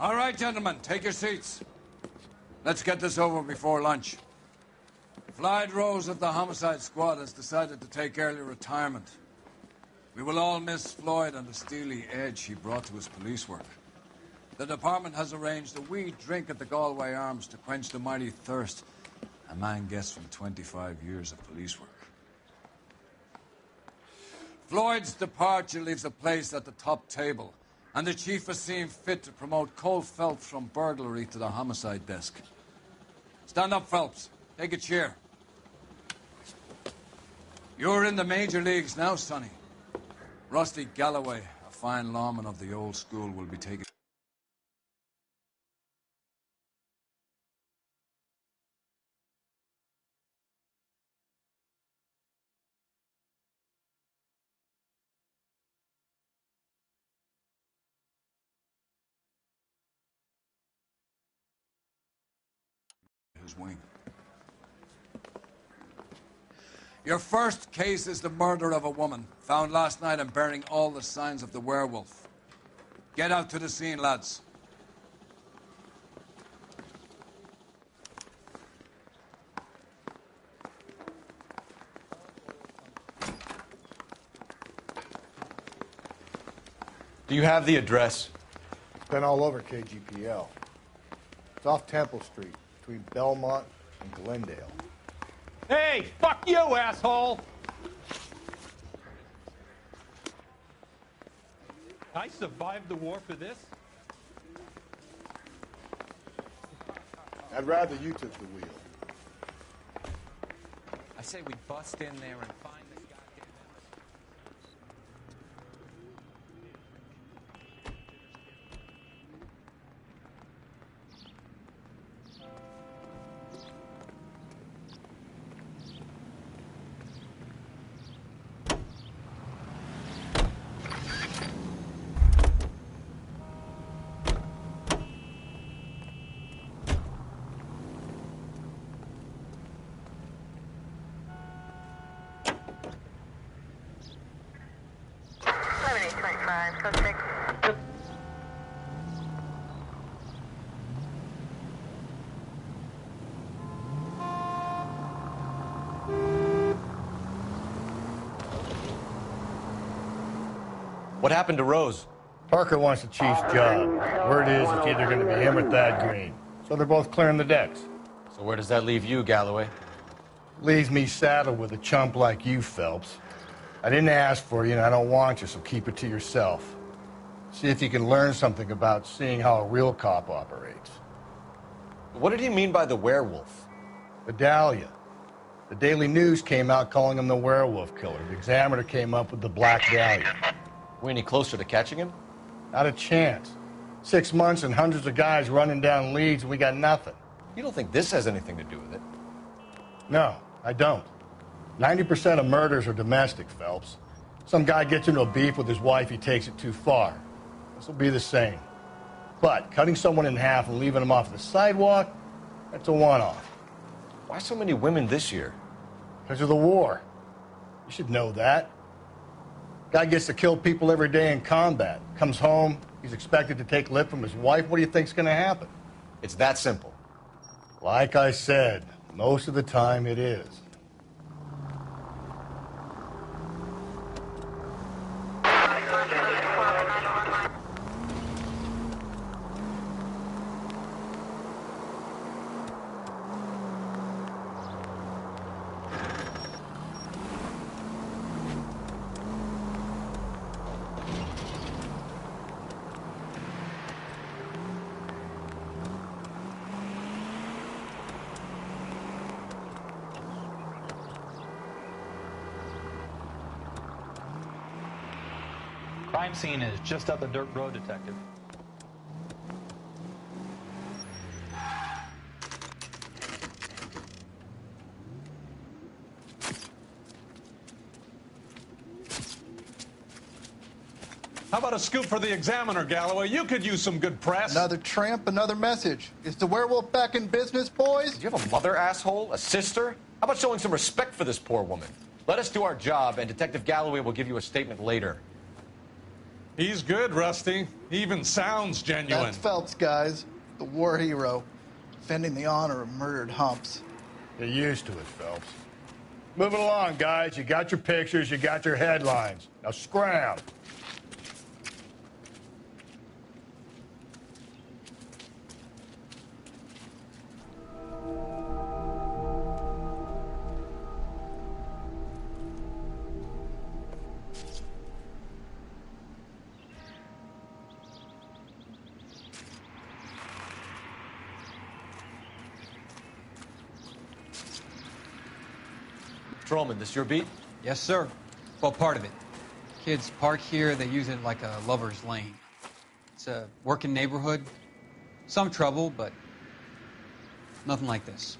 All right, gentlemen, take your seats. Let's get this over before lunch. Floyd Rose of the Homicide Squad has decided to take early retirement. We will all miss Floyd and the steely edge he brought to his police work. The department has arranged a wee drink at the Galway Arms to quench the mighty thirst a man gets from 25 years of police work. Floyd's departure leaves a place at the top table, and the chief has seen fit to promote Cole Phelps from burglary to the homicide desk. Stand up, Phelps. Take a chair. You're in the major leagues now, Sonny. Rusty Galloway, a fine lawman of the old school, will be taking his wing. Your first case is the murder of a woman, found last night and bearing all the signs of the werewolf. Get out to the scene, lads. Do you have the address? It's been all over KGPL. It's off Temple Street, between Belmont and Glendale. Hey, fuck you, asshole! I survived the war for this? I'd rather you took the wheel. I say we bust in there and find this goddamn What happened to Rose? Parker wants the chief's job. Word is it's either going to be him or Thad Green. So they're both clearing the decks. So where does that leave you, Galloway? Leaves me saddled with a chump like you, Phelps. I didn't ask for you and I don't want you, so keep it to yourself. See if you can learn something about seeing how a real cop operates. What did he mean by the werewolf? Vidalia. The Daily News came out calling him the werewolf killer. The Examiner came up with the Black Dahlia. We any closer to catching him? Not a chance. 6 months and hundreds of guys running down leads and we got nothing. You don't think this has anything to do with it? No, I don't. 90% of murders are domestic, Phelps. Some guy gets into a beef with his wife, he takes it too far. This will be the same. But cutting someone in half and leaving them off the sidewalk, that's a one-off. Why so many women this year? Because of the war. You should know that. Guy gets to kill people every day in combat. Comes home, he's expected to take lip from his wife. What do you think's going to happen? It's that simple. Like I said, most of the time it is. Crime scene is just up the dirt road, Detective. How about a scoop for the Examiner, Galloway? You could use some good press. Another tramp, another message. Is the werewolf back in business, boys? Do you have a mother, asshole? A sister? How about showing some respect for this poor woman? Let us do our job, and Detective Galloway will give you a statement later. He's good, Rusty. He even sounds genuine. That's Phelps, guys. The war hero. Defending the honor of murdered humps. You're used to it, Phelps. Moving along, guys. You got your pictures, you got your headlines. Now scram. Patrolman, this your beat? Yes, sir. Well, part of it. Kids park here, they use it like a lover's lane. It's a working neighborhood. Some trouble, but nothing like this.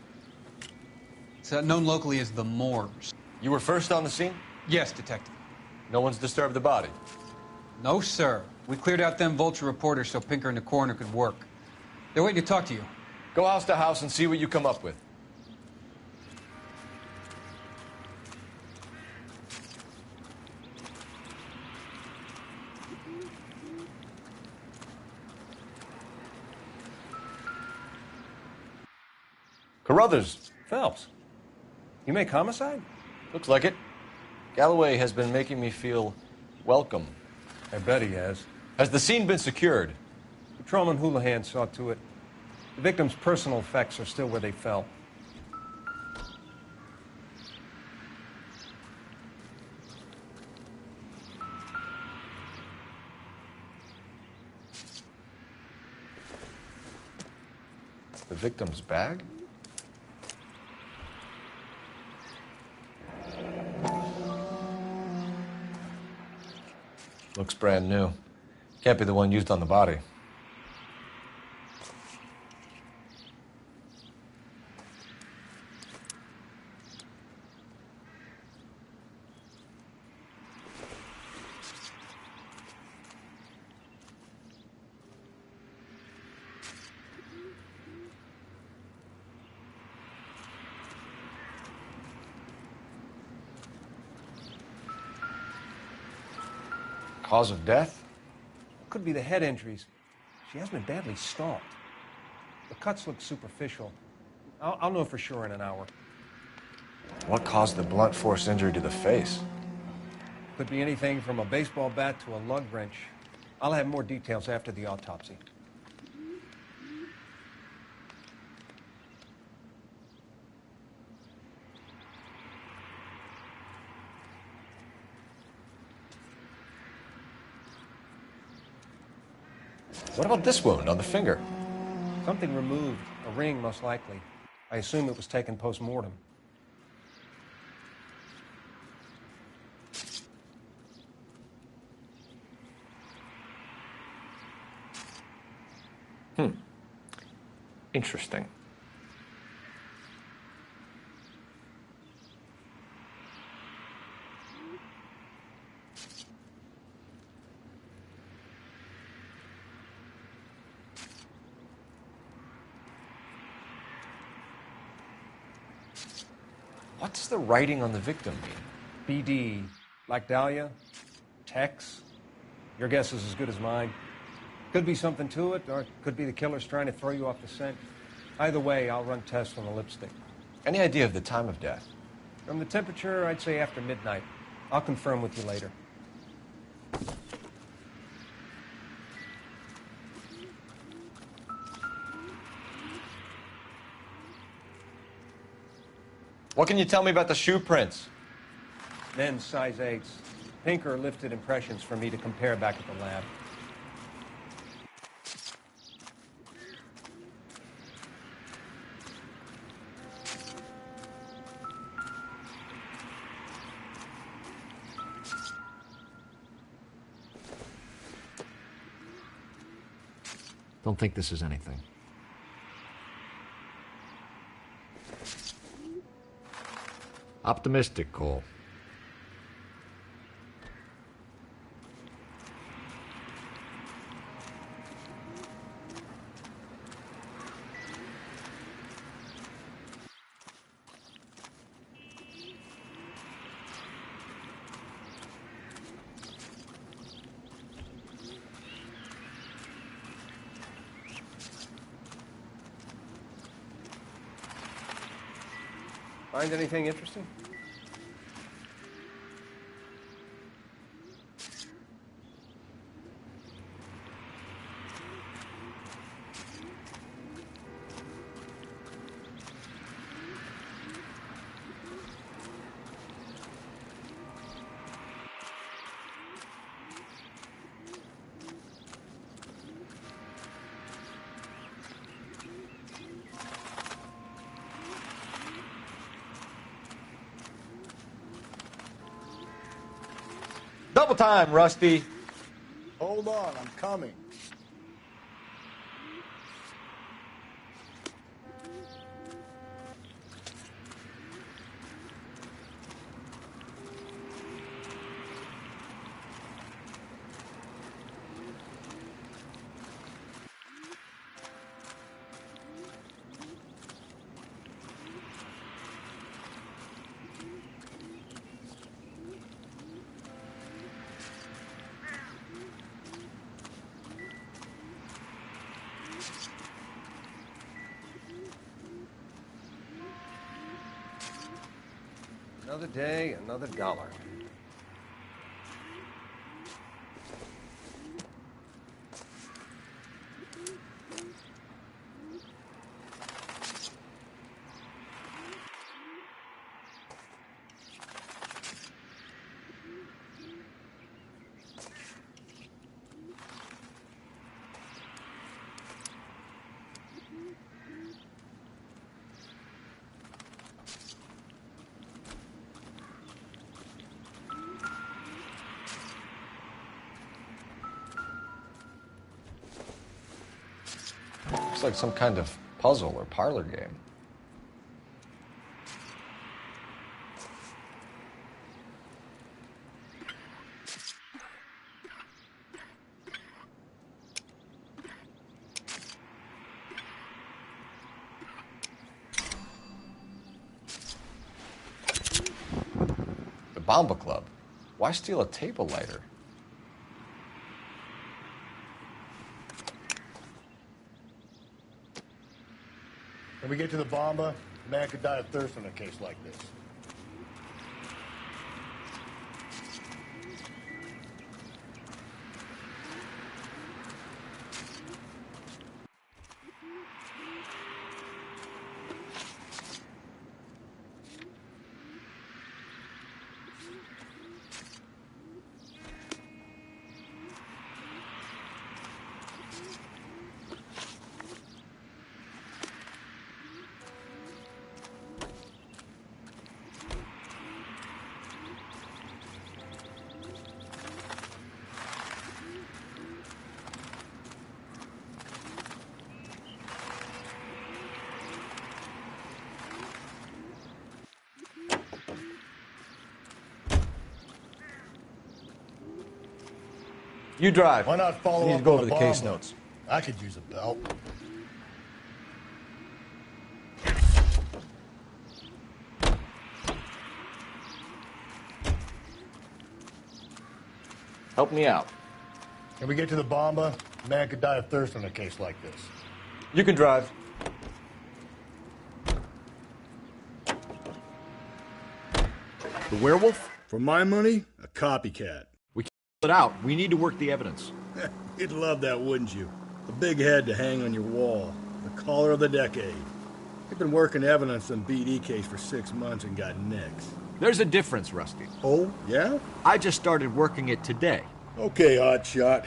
It's known locally as the Moors. You were first on the scene? Yes, detective. No one's disturbed the body? No, sir. We cleared out them vulture reporters so Pinker and the coroner could work. They're waiting to talk to you. Go house to house and see what you come up with. Carruthers. Phelps, you make homicide? Looks like it. Galloway has been making me feel welcome. I bet he has. Has the scene been secured? Patrolman Houlihan saw to it. The victim's personal effects are still where they fell. The victim's bag? Looks brand new. Can't be the one used on the body. Cause of death? Could be the head injuries. She has been badly stalked. The cuts look superficial. I'll know for sure in an hour. What caused the blunt force injury to the face? Could be anything from a baseball bat to a lug wrench. I'll have more details after the autopsy. What about this wound on the finger? Something removed, a ring most likely. I assume it was taken post-mortem. Interesting. What's the writing on the victim mean? BD, like Dahlia, Tex. Your guess is as good as mine. Could be something to it, or it could be the killer's trying to throw you off the scent. Either way, I'll run tests on the lipstick. Any idea of the time of death? From the temperature, I'd say after midnight. I'll confirm with you later. What can you tell me about the shoe prints? Men's size 8s. Pinker lifted impressions for me to compare back at the lab. Don't think this is anything. Optimistic, Cole. Find anything interesting? Double time, Rusty. Hold on, I'm coming. Another day, another dollar. Looks like some kind of puzzle or parlor game. The Bomba Club. Why steal a table lighter? When we get to the Bomba, a man could die of thirst in a case like this. You drive. Why not follow We need up to go on over the the case Bomba? notes. I could use a belt. Help me out. When we get to the Bomba, a man could die of thirst in a case like this. You can drive. The werewolf? For my money, a copycat. We can't pull it out. We need to work the evidence. You'd love that, wouldn't you? A big head to hang on your wall. The caller of the decade. You've been working evidence on BD case for 6 months and got nicks. There's a difference, Rusty. Oh, yeah? I just started working it today. Okay, hotshot.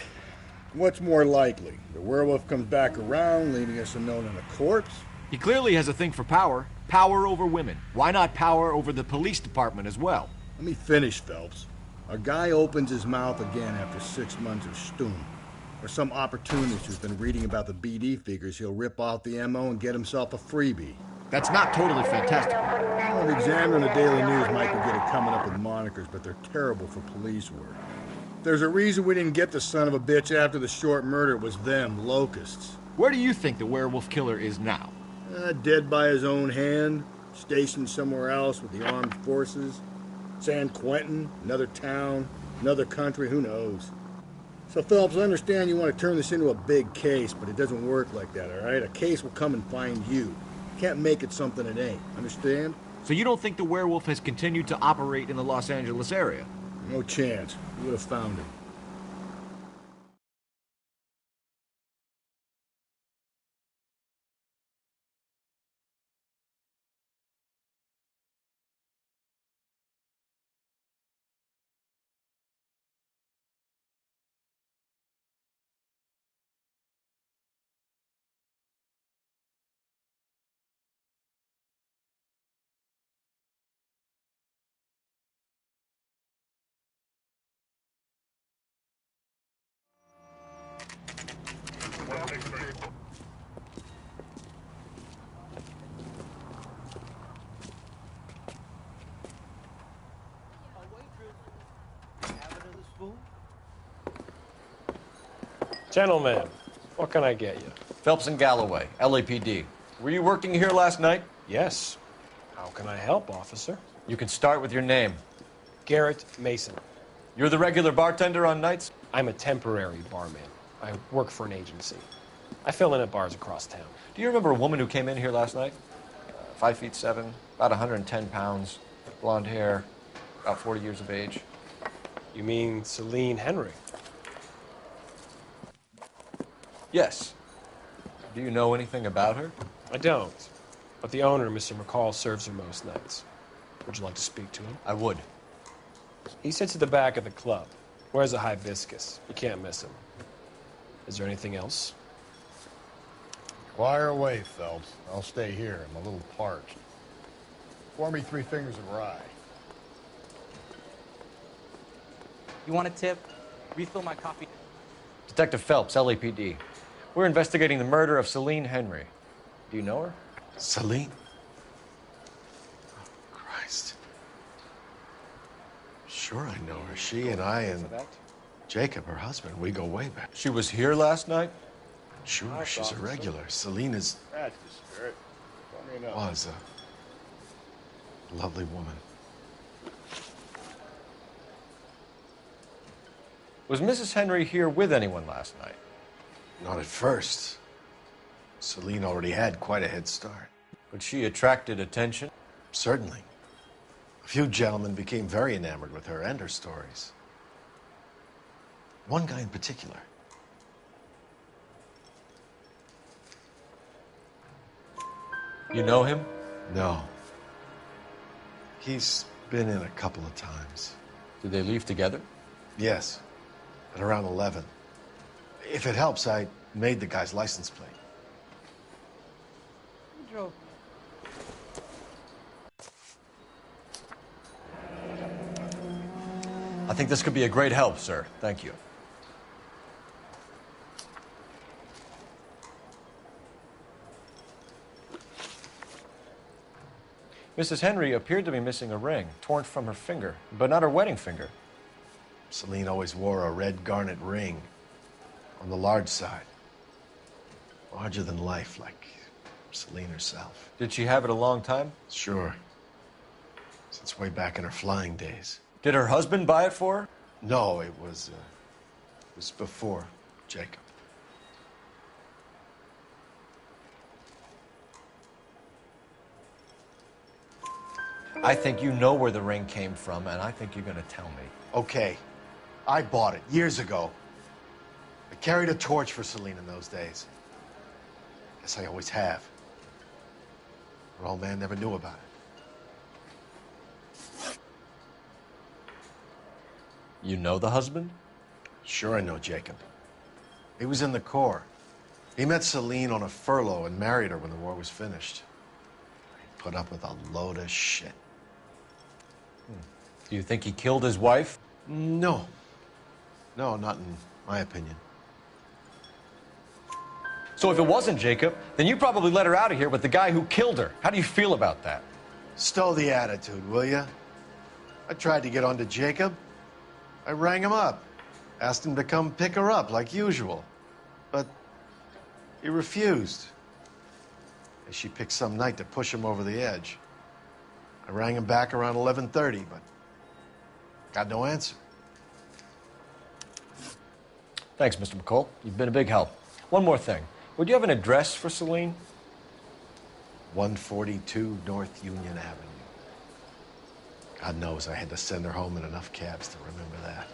What's more likely? The werewolf comes back around, leaving us unknown in a corpse? He clearly has a thing for power. Power over women. Why not power over the police department as well? Let me finish, Phelps. A guy opens his mouth again after 6 months of stewing. Or some opportunist who's been reading about the BD figures he'll rip off the MO and get himself a freebie. That's not totally fantastic. Well, the Examiner and the Daily News might be good at coming up with monikers, but they're terrible for police work. There's a reason we didn't get the son of a bitch after the short murder. It was them, locusts. Where do you think the werewolf killer is now? Dead by his own hand, stationed somewhere else with the armed forces. San Quentin, another town, another country, who knows? So, Phelps, I understand you want to turn this into a big case, but it doesn't work like that, all right? A case will come and find you. You can't make it something it ain't. Understand? So you don't think the werewolf has continued to operate in the Los Angeles area? No chance. We would have found him. Gentlemen, what can I get you? Phelps and Galloway, LAPD. Were you working here last night? Yes. How can I help, officer? You can start with your name. Garrett Mason. You're the regular bartender on nights? I'm a temporary barman. I work for an agency. I fill in at bars across town. Do you remember a woman who came in here last night? 5'7", about 110 pounds, blonde hair, about 40 years of age. You mean Celine Henry? Yes. Do you know anything about her? I don't. But the owner, Mr. McCall, serves her most nights. Would you like to speak to him? I would. He sits at the back of the club. Wears a hibiscus. You can't miss him. Is there anything else? Fire away, Phelps. I'll stay here. I'm a little parched. Pour me 3 fingers of rye. You want a tip? Refill my coffee. Detective Phelps, LAPD. We're investigating the murder of Celine Henry. Do you know her? Celine? Oh, Christ. Sure I know her. She and I and Jacob, her husband, we go way back. She was here last night? Sure, she's a regular. Celine is... That's the spirit. Was a lovely woman. Was Mrs. Henry here with anyone last night? Not at first. Celine already had quite a head start. But she attracted attention? Certainly. A few gentlemen became very enamored with her and her stories. One guy in particular. You know him? No. He's been in a couple of times. Did they leave together? Yes. At around 11. If it helps, I made the guy's license plate. I think this could be a great help, sir. Thank you. Mrs. Henry appeared to be missing a ring, torn from her finger, but not her wedding finger. Celine always wore a red garnet ring on the large side. Larger than life, like Celine herself. Did she have it a long time? Sure. Since way back in her flying days. Did her husband buy it for her? No, it was before Jacob. I think you know where the ring came from, and I think you're going to tell me. Okay. I bought it years ago. I carried a torch for Celine in those days. Guess I always have. Her old man never knew about it. You know the husband? Sure I know Jacob. He was in the Corps. He met Celine on a furlough and married her when the war was finished. He put up with a load of shit. Do you think he killed his wife? No. No, not in my opinion. So if it wasn't Jacob, then you probably let her out of here with the guy who killed her. How do you feel about that? Stow the attitude, will ya? I tried to get onto Jacob. I rang him up. Asked him to come pick her up like usual. But he refused. And she picked some night to push him over the edge. I rang him back around 11:30, but got no answer. Thanks, Mr. McCall. You've been a big help. One more thing. Would you have an address for Celine? 142 North Union Avenue. God knows I had to send her home in enough cabs to remember that.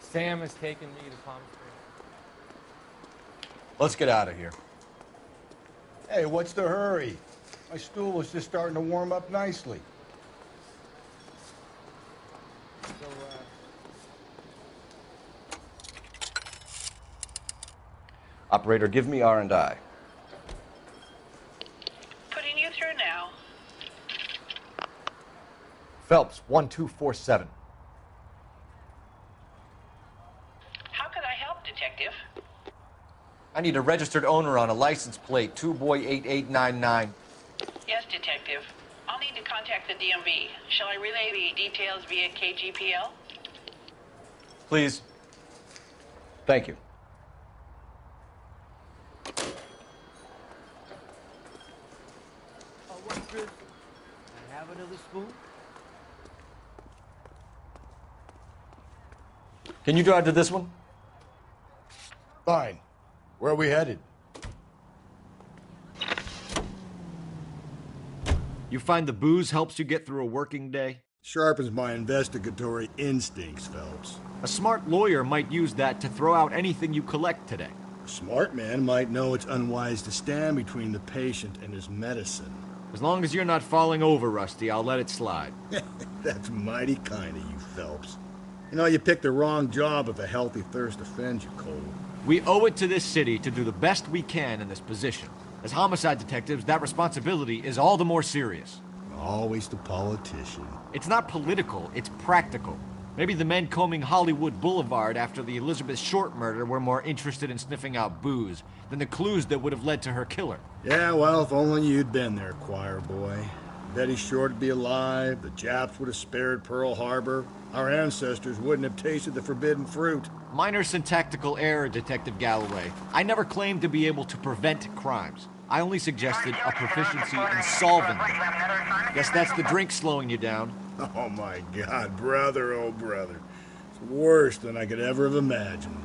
Sam has taken me to Palm Springs. Let's get out of here. Hey, what's the hurry? My stool was just starting to warm up nicely. So, Operator, give me R&I. Putting you through now. Phelps, 1247. How could I help, Detective? I need a registered owner on a license plate, 2boy8899. Yes, Detective. I'll need to contact the DMV. Shall I relay the details via KGPL? Please. Thank you. what's this? I have another spoon? Can you drive to this one? Fine. Where are we headed? You find the booze helps you get through a working day? Sharpens my investigatory instincts, Phelps. A smart lawyer might use that to throw out anything you collect today. A smart man might know it's unwise to stand between the patient and his medicine. As long as you're not falling over, Rusty, I'll let it slide. That's mighty kind of you, Phelps. You know, you picked the wrong job if a healthy thirst offends you, Cole. We owe it to this city to do the best we can in this position. As homicide detectives, that responsibility is all the more serious. Always the politician. It's not political, it's practical. Maybe the men combing Hollywood Boulevard after the Elizabeth Short murder were more interested in sniffing out booze than the clues that would have led to her killer. Yeah, well, if only you'd been there, choir boy. Betty Short would be alive, the Japs would have spared Pearl Harbor, our ancestors wouldn't have tasted the forbidden fruit. Minor syntactical error, Detective Galloway. I never claimed to be able to prevent crimes. I only suggested a proficiency in solving them. Guess that's the drink slowing you down. Oh my God, brother, oh brother. It's worse than I could ever have imagined.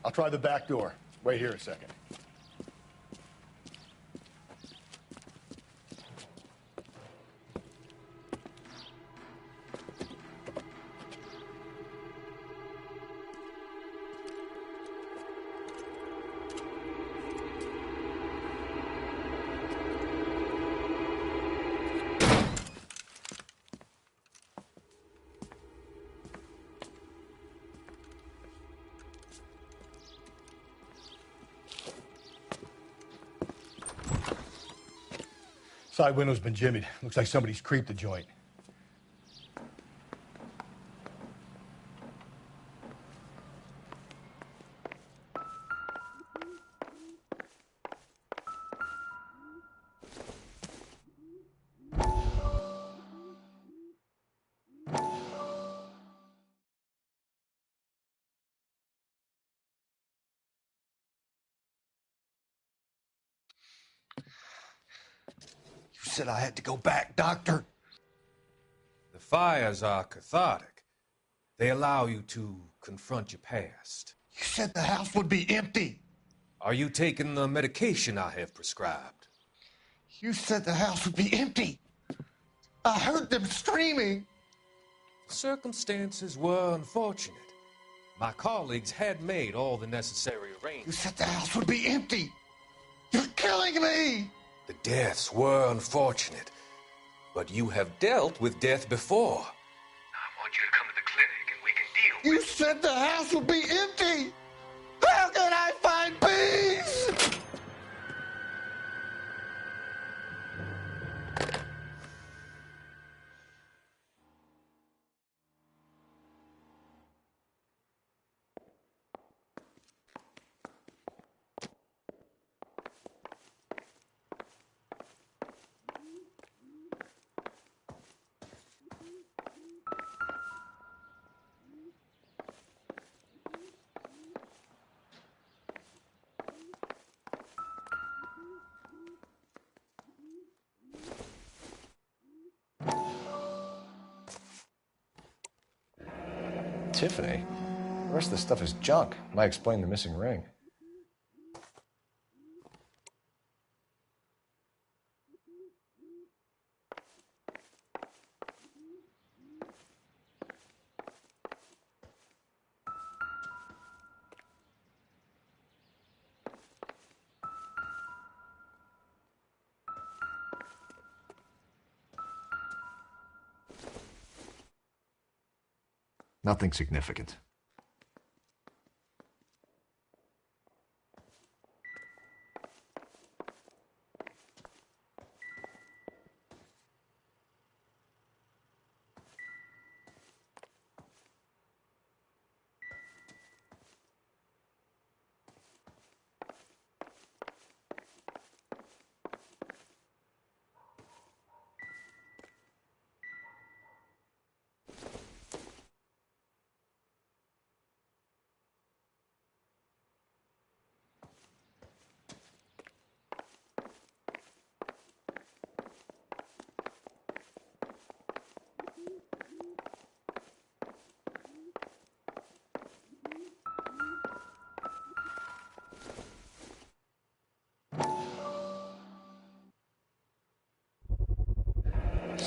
I'll try the back door. Wait here a second. Side window's been jimmied. Looks like somebody's creeped the joint. Said I had to go back, Doctor. The fires are cathartic. They allow you to confront your past. You said the house would be empty. Are you taking the medication I have prescribed? You said the house would be empty. I heard them screaming. The circumstances were unfortunate. My colleagues had made all the necessary arrangements. You said the house would be empty. You're killing me. The deaths were unfortunate, but you have dealt with death before. I want you to come to the clinic and we can deal You with said the house would be empty! How can I find peace? Tiffany? The rest of the stuff is junk. Might explain the missing ring. Nothing significant.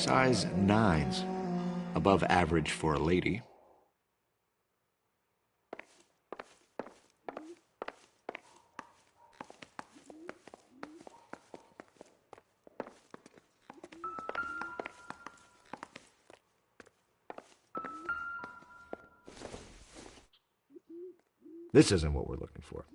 Size 9s. Above average for a lady. This isn't what we're looking for.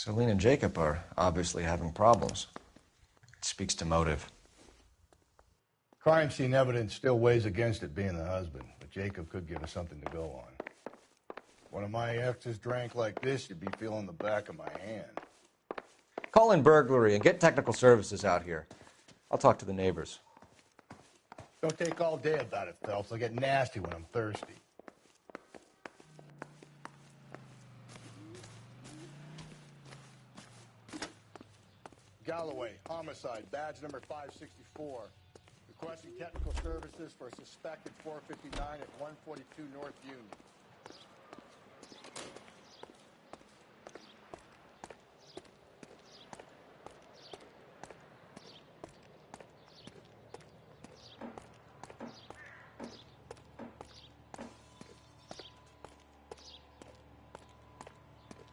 Celine and Jacob are obviously having problems. It speaks to motive. Crime scene evidence still weighs against it being the husband, but Jacob could give us something to go on. One of my exes drank like this, you'd be feeling the back of my hand. Call in burglary and get technical services out here. I'll talk to the neighbors. Don't take all day about it, Phelps. I'll get nasty when I'm thirsty. Galloway, homicide, badge number 564. Requesting technical services for a suspected 459 at 142 North Union.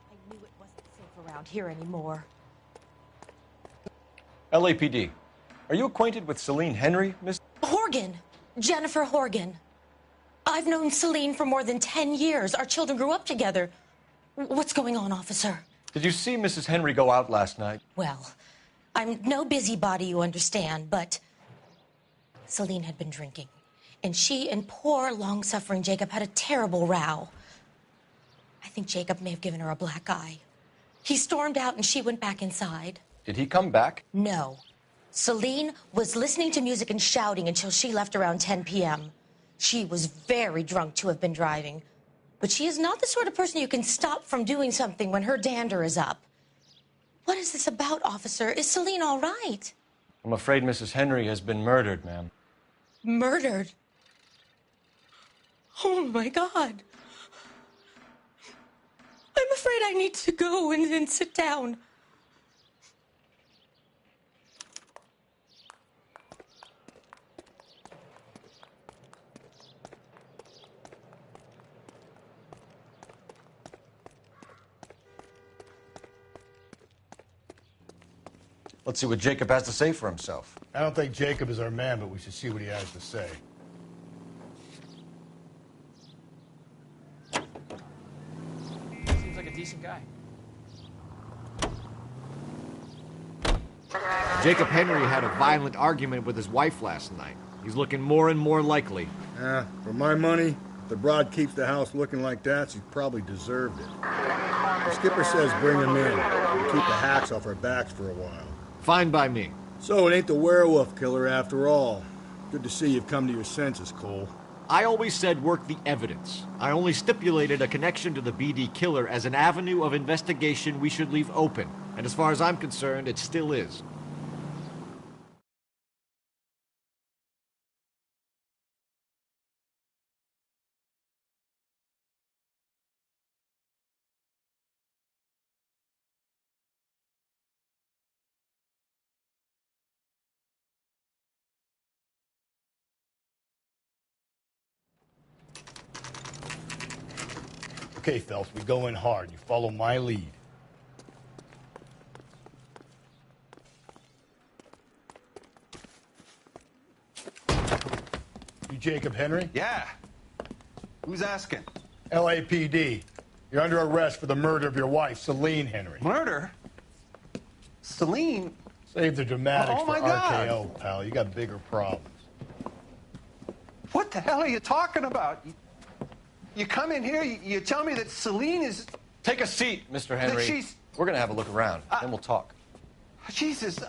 I knew it wasn't safe around here anymore. LAPD. Are you acquainted with Celine Henry, Miss? Horgan. Jennifer Horgan. I've known Celine for more than 10 years. Our children grew up together. What's going on, officer? Did you see Mrs. Henry go out last night? Well, I'm no busybody, you understand, but Celine had been drinking. And she and poor, long-suffering Jacob had a terrible row. I think Jacob may have given her a black eye. He stormed out and she went back inside. Did he come back? No. Celine was listening to music and shouting until she left around 10 p.m. She was very drunk to have been driving. But she is not the sort of person you can stop from doing something when her dander is up. What is this about, officer? Is Celine all right? I'm afraid Mrs. Henry has been murdered, ma'am. Murdered? Oh, my God. I'm afraid I need to go and sit down. Let's see what Jacob has to say for himself. I don't think Jacob is our man, but we should see what he has to say. Seems like a decent guy. Jacob Henry had a violent argument with his wife last night. He's looking more and more likely. For my money, if the broad keeps the house looking like that, she's probably deserved it. The skipper says bring him in. We'll keep the hacks off our backs for a while. Fine by me. So it ain't the werewolf killer after all. Good to see you've come to your senses, Cole. I always said work the evidence. I only stipulated a connection to the BD killer as an avenue of investigation we should leave open. And as far as I'm concerned, it still is. Okay, Phelps, we go in hard. You follow my lead. You Jacob Henry? Yeah. Who's asking? LAPD. You're under arrest for the murder of your wife, Celine Henry. Murder? Celine? Save the dramatics Oh, for my God. RKO, pal. You got bigger problems. What the hell are you talking about? You come in here, you tell me that Celine is... Take a seat, Mr. Henry. she's- We're going to have a look around, then we'll talk. Jesus,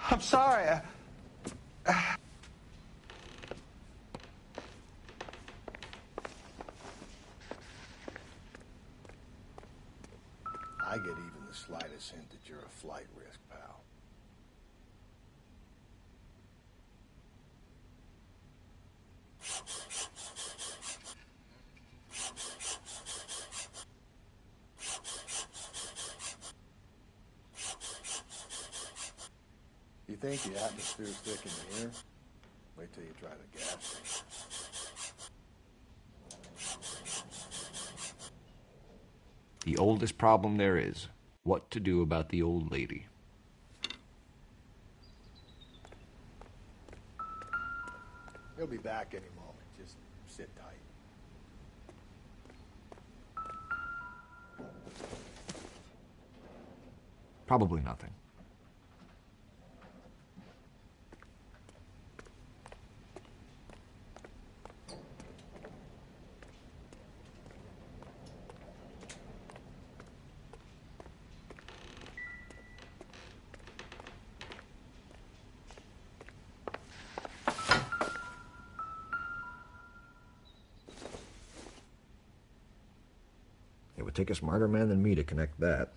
I'm sorry. I get even the slightest hint that you're a flight risk, pal. You think the atmosphere's thick in here? Wait till you try the gas station. The oldest problem there is, what to do about the old lady. He'll be back any moment. Just sit tight. Probably nothing. It would take a smarter man than me to connect that.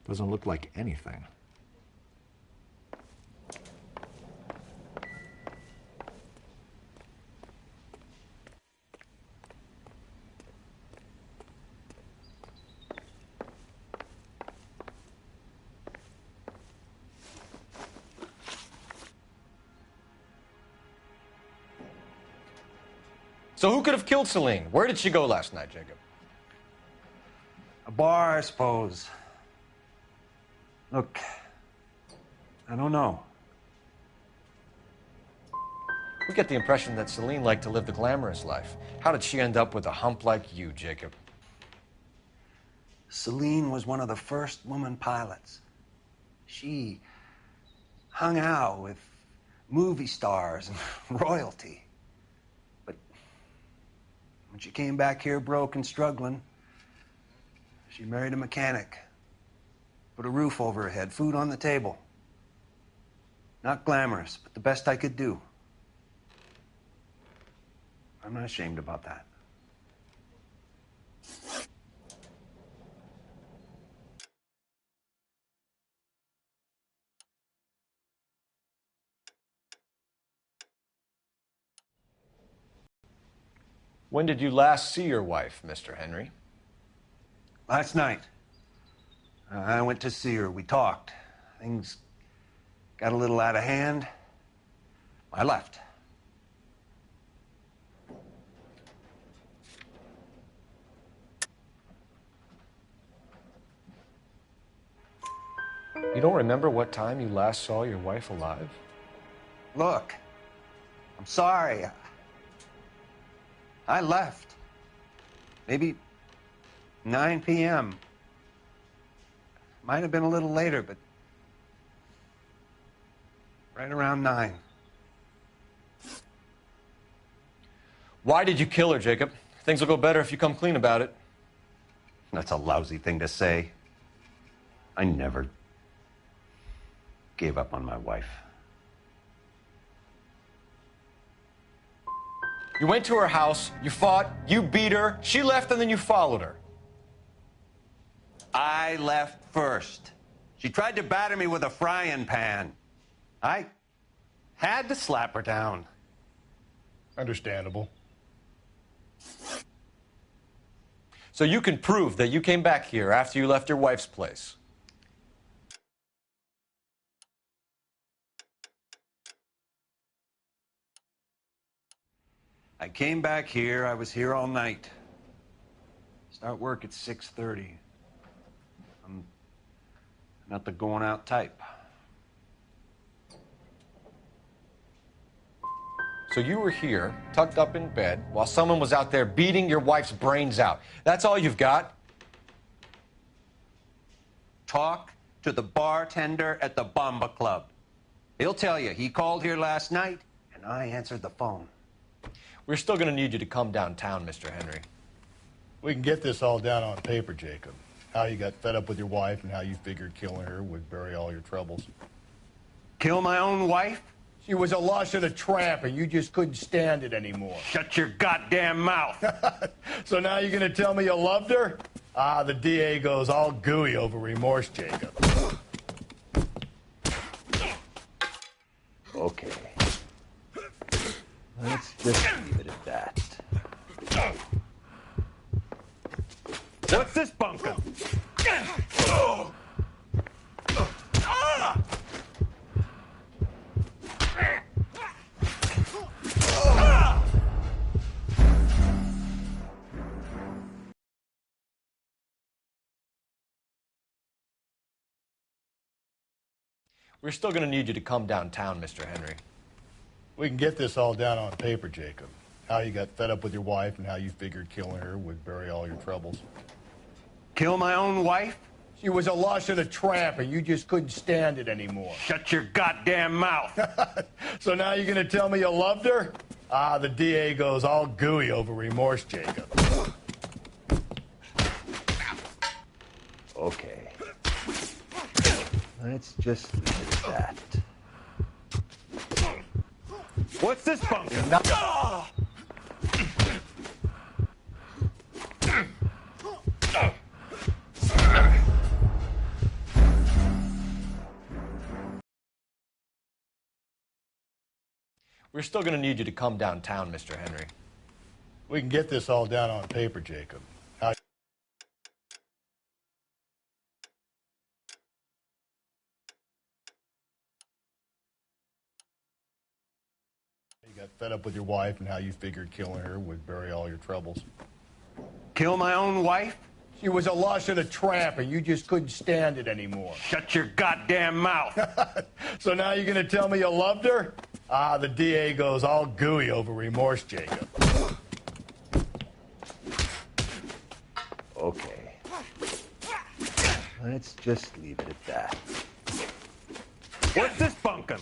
Doesn't look like anything. So who could have killed Celine? Where did she go last night, Jacob? A bar, I suppose. Look, I don't know. We get the impression that Celine liked to live the glamorous life. How did she end up with a hump like you, Jacob? Celine was one of the first woman pilots. She hung out with movie stars and royalty. But When she came back here broke and struggling, she married a mechanic. Put a roof over her head, food on the table. Not glamorous, but the best I could do. I'm not ashamed about that. When did you last see your wife, Mr. Henry? Last night. I went to see her. We talked. Things got a little out of hand. I left. You don't remember what time you last saw your wife alive? Look, I'm sorry. I left. Maybe 9 p.m. Might have been a little later, but right around 9. Why did you kill her, Jacob? Things will go better if you come clean about it. That's a lousy thing to say. I never gave up on my wife. You went to her house, you fought, you beat her, she left, and then you followed her. I left first. She tried to batter me with a frying pan. I had to slap her down. Understandable. So you can prove that you came back here after you left your wife's place. I came back here. I was here all night. Start work at 6:30. I'm not the going out type. So you were here, tucked up in bed, while someone was out there beating your wife's brains out. That's all you've got? Talk to the bartender at the Bomba Club. He'll tell you he called here last night, and I answered the phone. We're still going to need you to come downtown, Mr. Henry. We can get this all down on paper, Jacob. How you got fed up with your wife and how you figured killing her would bury all your troubles. Kill my own wife? She was a lush and a tramp, and you just couldn't stand it anymore. Shut your goddamn mouth. So now you're going to tell me you loved her? Ah, the DA goes all gooey over remorse, Jacob. Okay. Let's just leave it at that. What's this bunkum? We're still going to need you to come downtown, Mr. Henry. We can get this all down on paper, Jacob. How you got fed up with your wife and how you figured killing her would bury all your troubles. Kill my own wife? She was a lush and a tramp, and you just couldn't stand it anymore. Shut your goddamn mouth. So now you're going to tell me you loved her? Ah, the DA goes all gooey over remorse, Jacob. Okay. Let's just leave it at that. What's this bunkum? We're still going to need you to come downtown, Mr. Henry. We can get this all down on paper, Jacob. How you got fed up with your wife and how you figured killing her would bury all your troubles. Kill my own wife? She was a lush and a tramp, and you just couldn't stand it anymore. Shut your goddamn mouth. So now you're going to tell me you loved her? Ah, the DA goes all gooey over remorse, Jacob. Okay. Let's just leave it at that. What's this bunkum?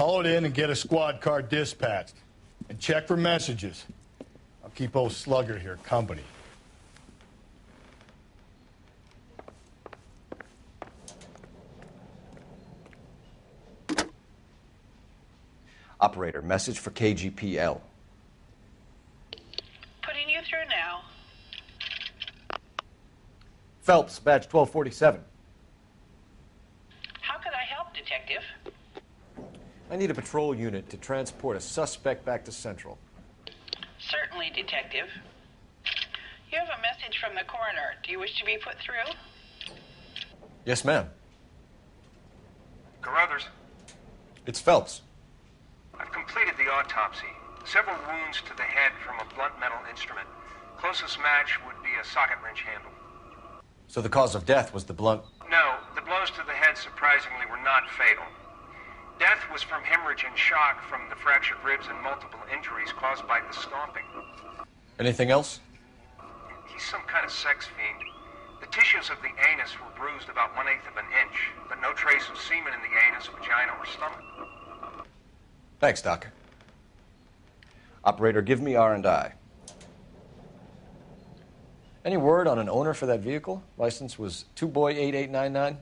Call it in and get a squad car dispatched. And check for messages. I'll keep old Slugger here company. Operator, message for KGPL. Putting you through now. Phelps, badge 1247. How could I help, Detective? I need a patrol unit to transport a suspect back to Central. Certainly, Detective. You have a message from the coroner. Do you wish to be put through? Yes, ma'am. Carruthers, It's Phelps. I've completed the autopsy. Several wounds to the head from a blunt metal instrument. Closest match would be a socket wrench handle. So the cause of death was the blunt. No, the blows to the head surprisingly were not fatal. Death was from hemorrhage and shock from the fractured ribs and multiple injuries caused by the stomping. Anything else? He's some kind of sex fiend. The tissues of the anus were bruised about 1/8 of an inch, but no trace of semen in the anus, vagina, or stomach. Thanks, Doc. Operator, give me R&I. Any word on an owner for that vehicle? License was 2boy8899.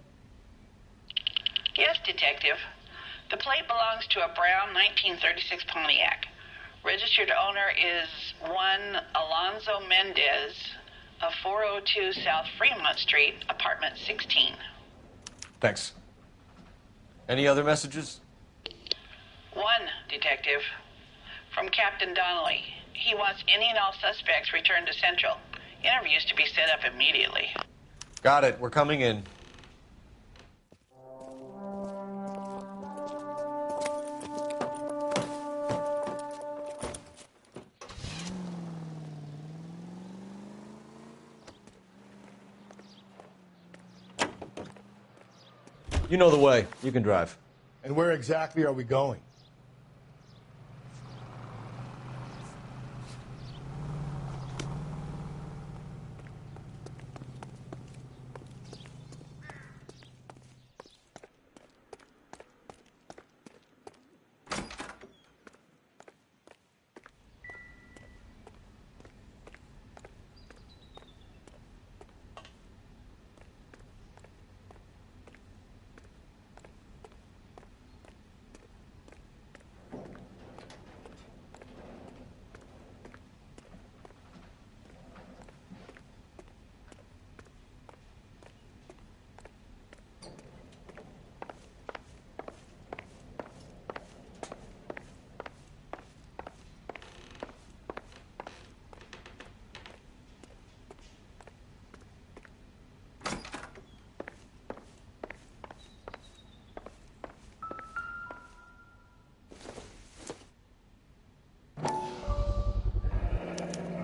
Yes, Detective. The plate belongs to a brown 1936 Pontiac. Registered owner is one Alonzo Mendez of 402 South Fremont Street, apartment 16. Thanks. Any other messages? One, Detective. From Captain Donnelly. He wants any and all suspects returned to Central. Interviews to be set up immediately. Got it. We're coming in. You know the way. You can drive. And where exactly are we going?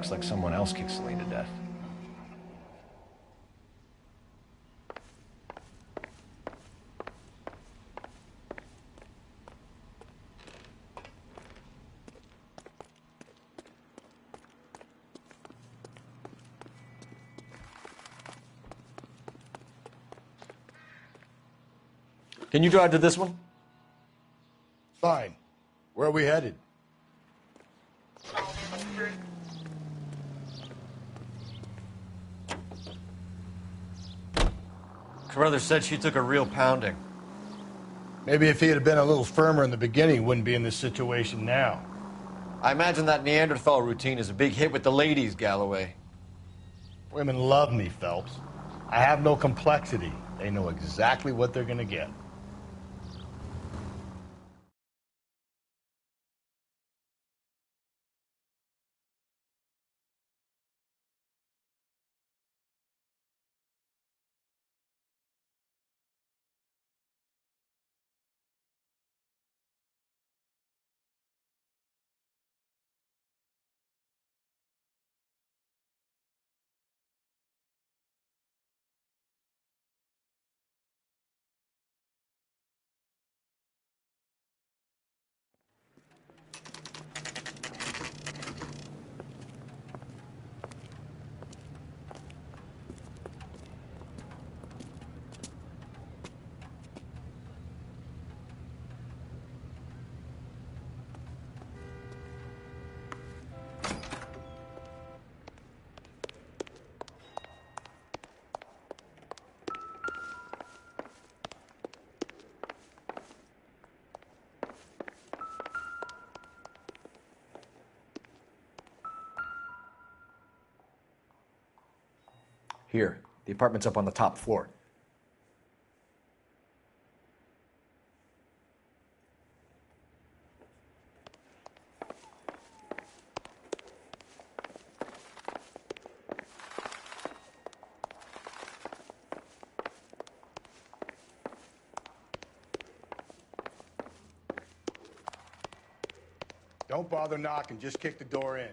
Looks like someone else kicked Celine to death. Can you drive to this one? Fine. Where are we headed? Carruthers said she took a real pounding. Maybe if he had been a little firmer in the beginning, he wouldn't be in this situation now. I imagine that Neanderthal routine is a big hit with the ladies, Galloway. Women love me, Phelps. I have no complexity. They know exactly what they're going to get. Here. The apartment's up on the top floor. Don't bother knocking, just kick the door in.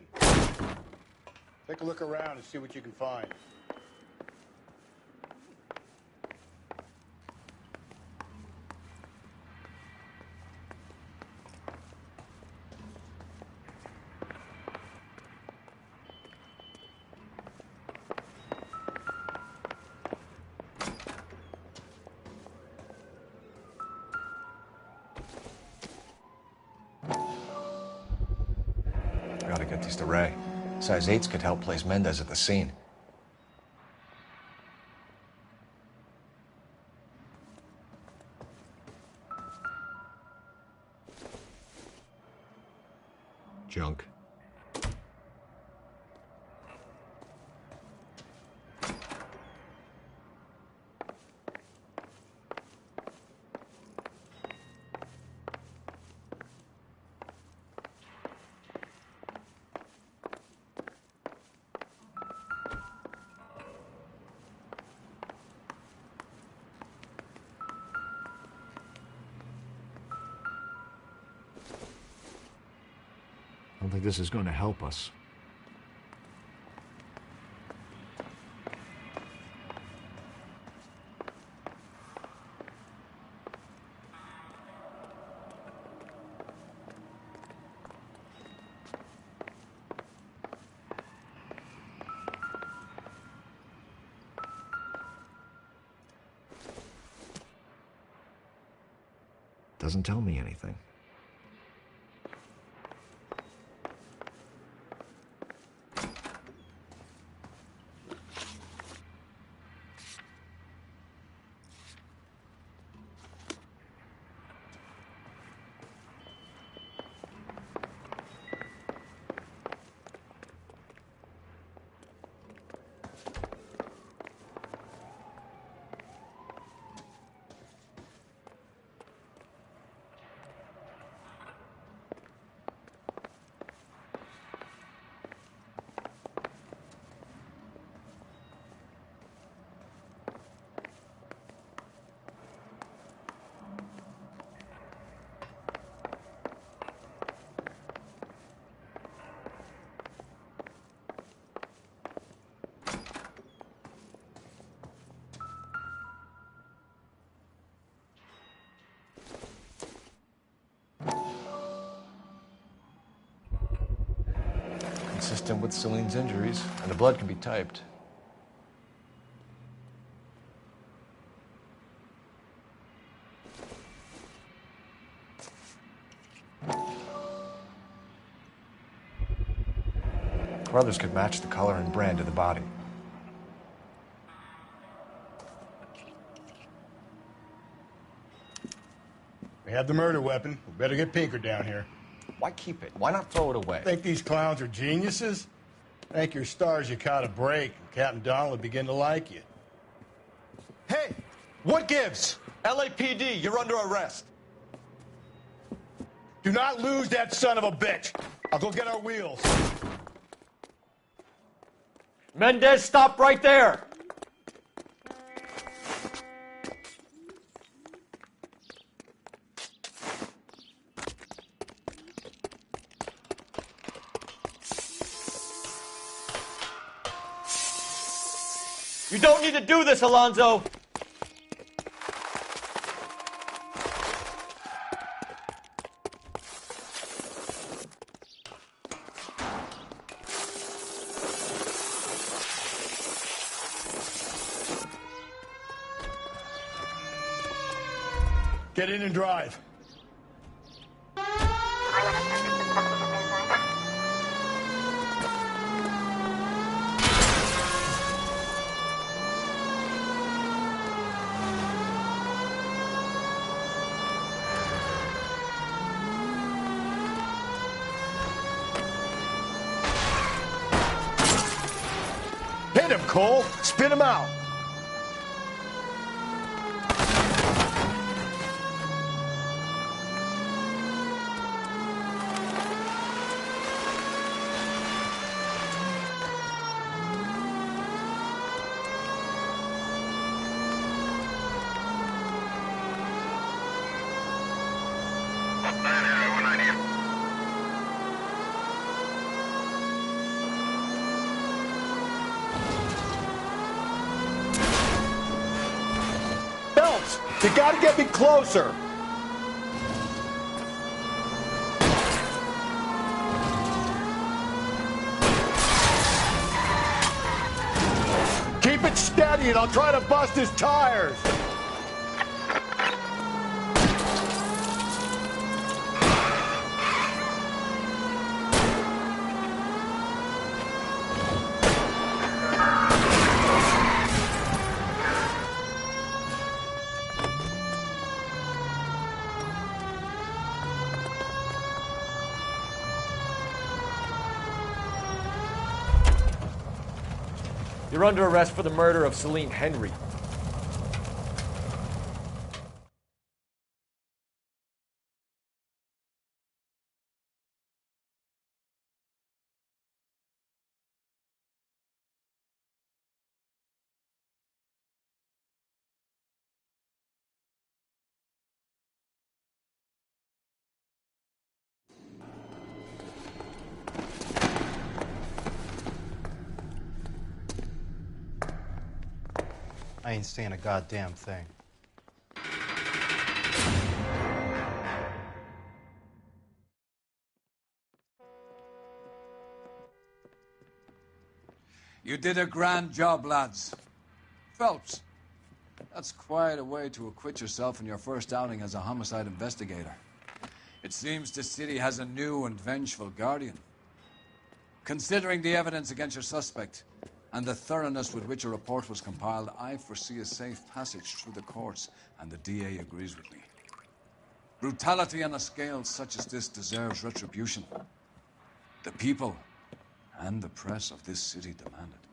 Take a look around and see what you can find. Gotta get these to Ray. Size 8s could help place Mendez at the scene. Junk. I don't think this is going to help us. Doesn't tell me anything. Consistent with Celine's injuries, and the blood can be typed. Carruthers could match the color and brand of the body. We have the murder weapon. We better get Pinker down here. Why keep it? Why not throw it away? Think these clowns are geniuses? Thank your stars you caught a break, and Captain Donald will begin to like you. Hey, what gives? LAPD, you're under arrest. Do not lose that son of a bitch. I'll go get our wheels. Mendez, stop right there! You don't need to do this, Alonzo! Get in and drive. Get him, Cole. Spin him out. Phelps, you gotta get me closer. Keep it steady and I'll try to bust his tires. You're under arrest for the murder of Celine Henry. I ain't saying a goddamn thing. You did a grand job, lads. Phelps, that's quite a way to acquit yourself in your first outing as a homicide investigator. It seems the city has a new and vengeful guardian. Considering the evidence against your suspect, and the thoroughness with which a report was compiled, I foresee a safe passage through the courts, and the DA agrees with me. Brutality on a scale such as this deserves retribution. The people and the press of this city demand it.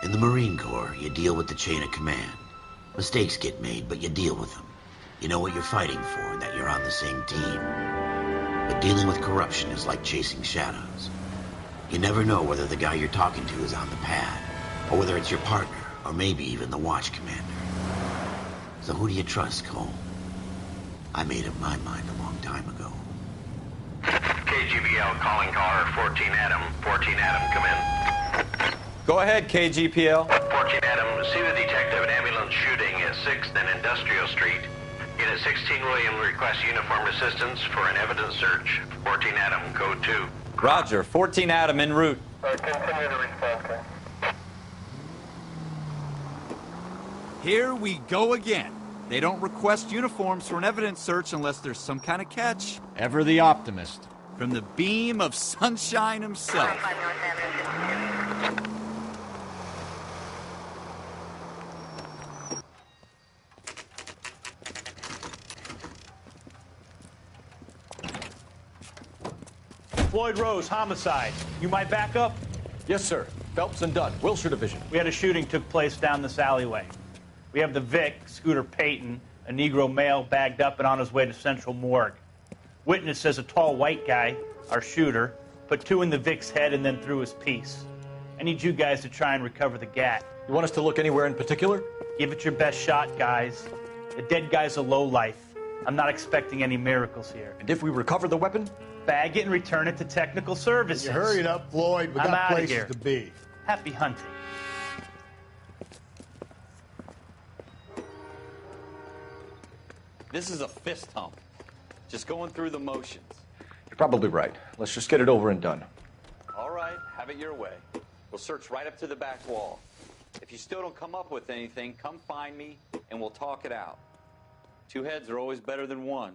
In the Marine Corps, you deal with the chain of command. Mistakes get made, but you deal with them. You know what you're fighting for and that you're on the same team. But dealing with corruption is like chasing shadows. You never know whether the guy you're talking to is on the pad, or whether it's your partner, or maybe even the watch commander. So who do you trust, Cole? I made up my mind a long time ago. KGPL calling caller 14 Adam. 14 Adam, come in. Go ahead, KGPL. 14 Adam, see the detective at ambulance shooting at 6th and Industrial Street. Unit 16 William requests uniformed assistance for an evidence search. 14 Adam, code 2. Roger, 14 Adam en route. Continue to respond. Here we go again. They don't request uniforms for an evidence search unless there's some kind of catch. Ever the optimist. From the beam of sunshine himself. Floyd Rose, homicide. You might back up? Yes, sir. Phelps and Dunn, Wilshire Division. We had a shooting took place down this alleyway. We have the Vic, Scooter Payton, a Negro male bagged up and on his way to Central Morgue. Witness says a tall white guy, our shooter, put 2 in the Vic's head and then threw his piece. I need you guys to try and recover the gat. You want us to look anywhere in particular? Give it your best shot, guys. The dead guy's a lowlife. I'm not expecting any miracles here. And if we recover the weapon? Bag it and return it to technical services. You hurry it up, Floyd. We I'm got outta places here. to be. Happy hunting. This is a fist hump. Just going through the motions. You're probably right. Let's just get it over and done. All right, have it your way. We'll search right up to the back wall. If you still don't come up with anything, come find me and we'll talk it out. 2 heads are always better than 1.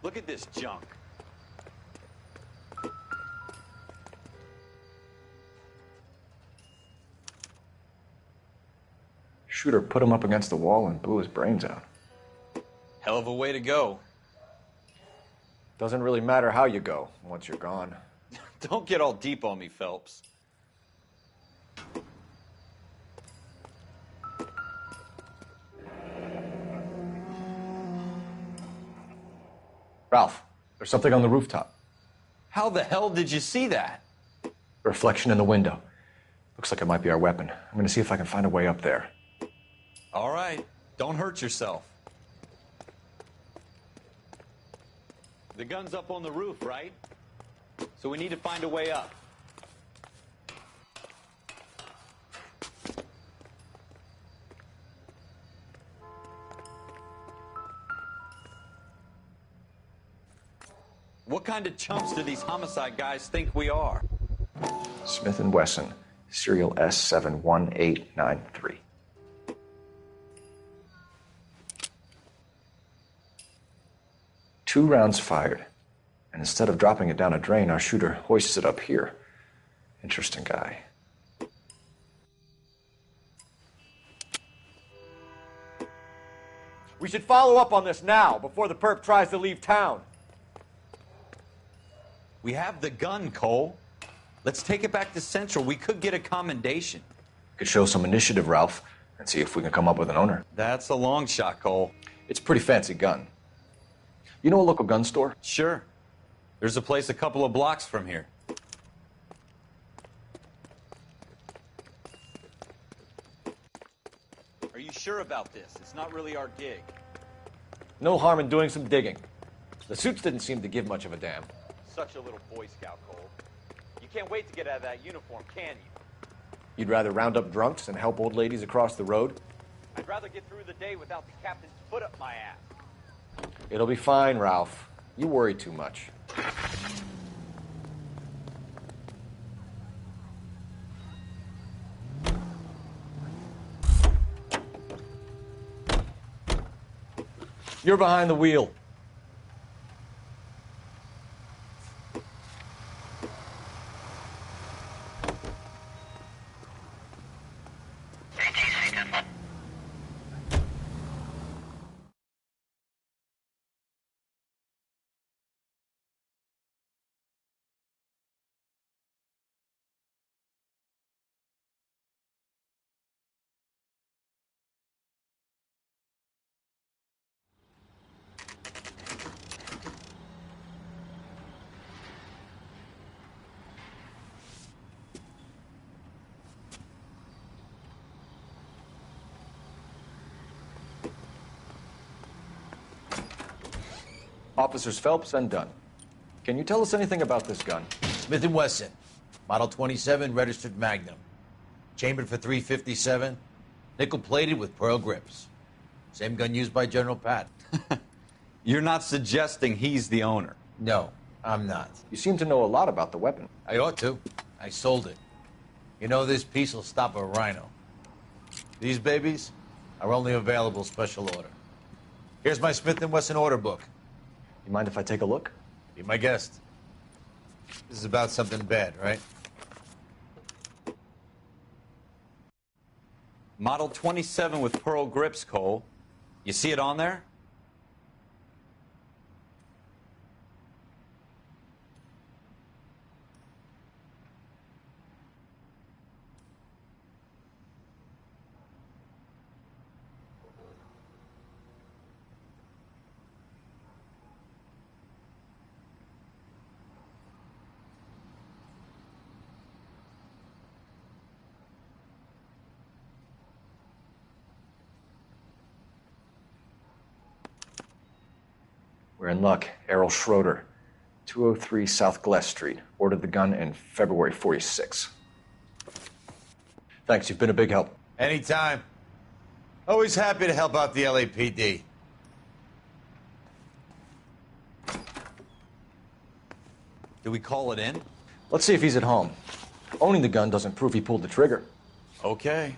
Look at this junk. Shooter put him up against the wall and blew his brains out. Hell of a way to go. Doesn't really matter how you go once you're gone. Don't get all deep on me, Phelps. Ralph, there's something on the rooftop. How the hell did you see that? A reflection in the window. Looks like it might be our weapon. I'm gonna see if I can find a way up there. All right, don't hurt yourself. The gun's up on the roof, right? So we need to find a way up. What kind of chumps do these homicide guys think we are? Smith & Wesson, serial S71893. Two rounds fired, and instead of dropping it down a drain, our shooter hoists it up here. Interesting guy. We should follow up on this now, before the perp tries to leave town. We have the gun, Cole. Let's take it back to Central. We could get a commendation. Could show some initiative, Ralph, and see if we can come up with an owner. That's a long shot, Cole. It's a pretty fancy gun. You know a local gun store? Sure. There's a place a couple of blocks from here. Are you sure about this? It's not really our gig. No harm in doing some digging. The suits didn't seem to give much of a damn. Such a little Boy Scout, Cole. You can't wait to get out of that uniform, can you? You'd rather round up drunks than help old ladies across the road? I'd rather get through the day without the captain's foot up my ass. It'll be fine, Ralph. You worry too much. You're behind the wheel. Officers Phelps and Dunn. Can you tell us anything about this gun? Smith & Wesson, Model 27, registered Magnum. Chambered for .357, nickel-plated with pearl grips. Same gun used by General Patton. You're not suggesting he's the owner? No, I'm not. You seem to know a lot about the weapon. I ought to. I sold it. You know, this piece will stop a rhino. These babies are only available special order. Here's my Smith & Wesson order book. You mind if I take a look? Be my guest. This is about something bad, right? Model 27 with pearl grips, Cole. You see it on there? We're in luck. Errol Schroeder, 203 South Glass Street. Ordered the gun in February 46. Thanks, you've been a big help. Anytime. Always happy to help out the LAPD. Do we call it in? Let's see if he's at home. Owning the gun doesn't prove he pulled the trigger. Okay.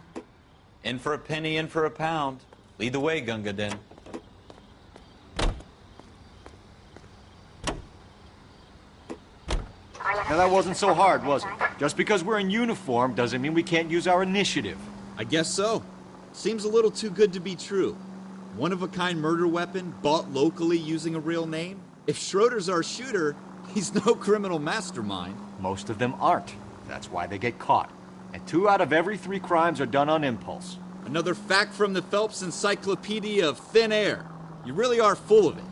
In for a penny, in for a pound. Lead the way, Gunga Din. Now that wasn't so hard, was it? Just because we're in uniform doesn't mean we can't use our initiative. I guess so. Seems a little too good to be true. One-of-a-kind murder weapon bought locally using a real name? If Schroeder's our shooter, he's no criminal mastermind. Most of them aren't. That's why they get caught. And 2 out of every 3 crimes are done on impulse. Another fact from the Phelps Encyclopedia of Thin Air. You really are full of it.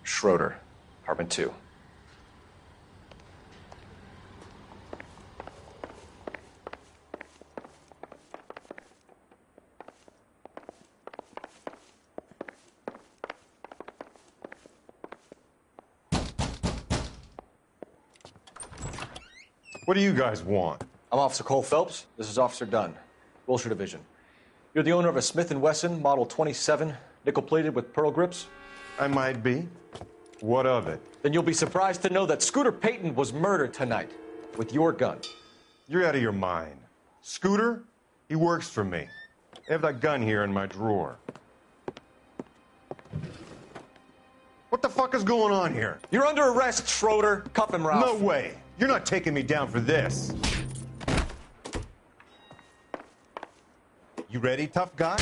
Schroeder, apartment 2. What do you guys want? I'm Officer Cole Phelps. This is Officer Dunn, Wilshire Division. You're the owner of a Smith & Wesson Model 27, nickel-plated with pearl grips? I might be. What of it? Then you'll be surprised to know that Scooter Payton was murdered tonight with your gun. You're out of your mind. Scooter? He works for me. I have that gun here in my drawer. What the fuck is going on here? You're under arrest, Schroeder. Cuff him, Ralph. No way. You're not taking me down for this. You ready, tough guy?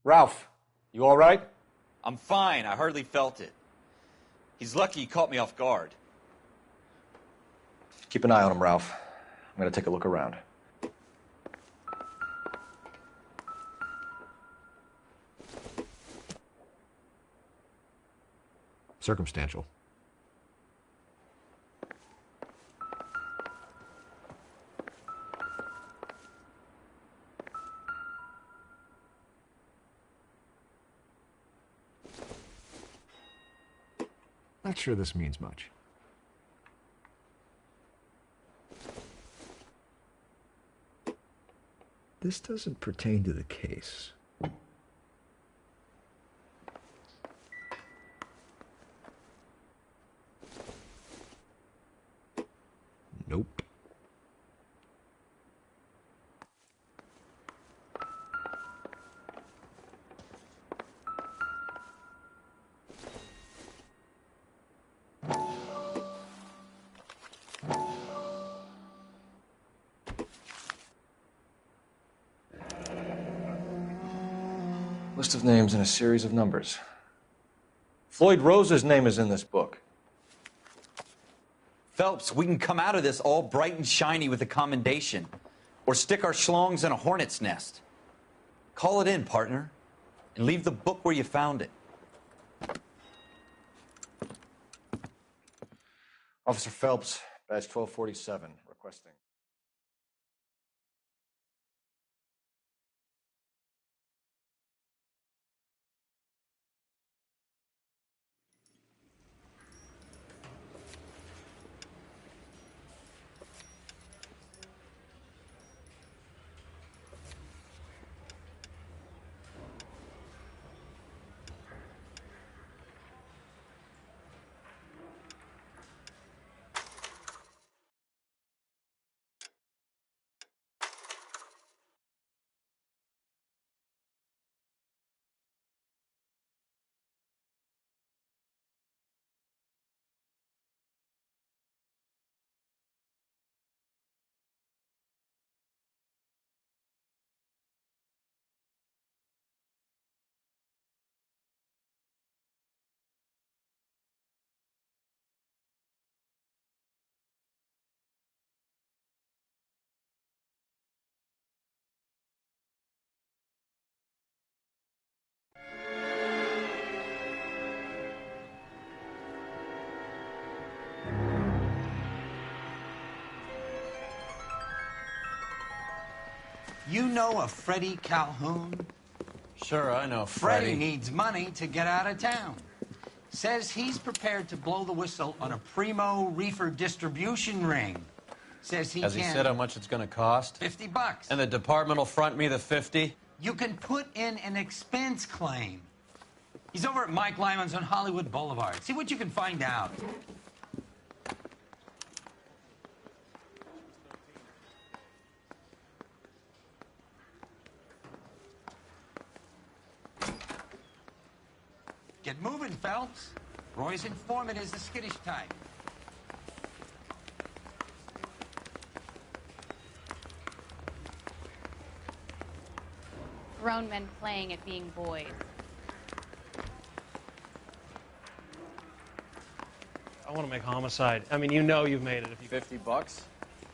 Ralph, you all right? I'm fine. I hardly felt it. He's lucky he caught me off guard. Keep an eye on him, Ralph. I'm going to take a look around. Circumstantial. Not sure this means much. This doesn't pertain to the case. Nope. List of names and a series of numbers. Floyd Rose's name is in this book. Phelps, we can come out of this all bright and shiny with a commendation. Or stick our schlongs in a hornet's nest. Call it in, partner. And leave the book where you found it. Officer Phelps, badge 1247, requesting. You know a Freddie Calhoun? Sure, I know Freddie needs money to get out of town. Says he's prepared to blow the whistle on a primo reefer distribution ring. Says he Has he said how much it's going to cost? $50. And the department will front me the 50? You can put in an expense claim. He's over at Mike Lyman's on Hollywood Boulevard. See what you can find out. Get moving, Phelps. Roy's informant is the skittish type. Grown men playing at being boys. I want to make homicide. I mean, you know you've made it. If you... $50?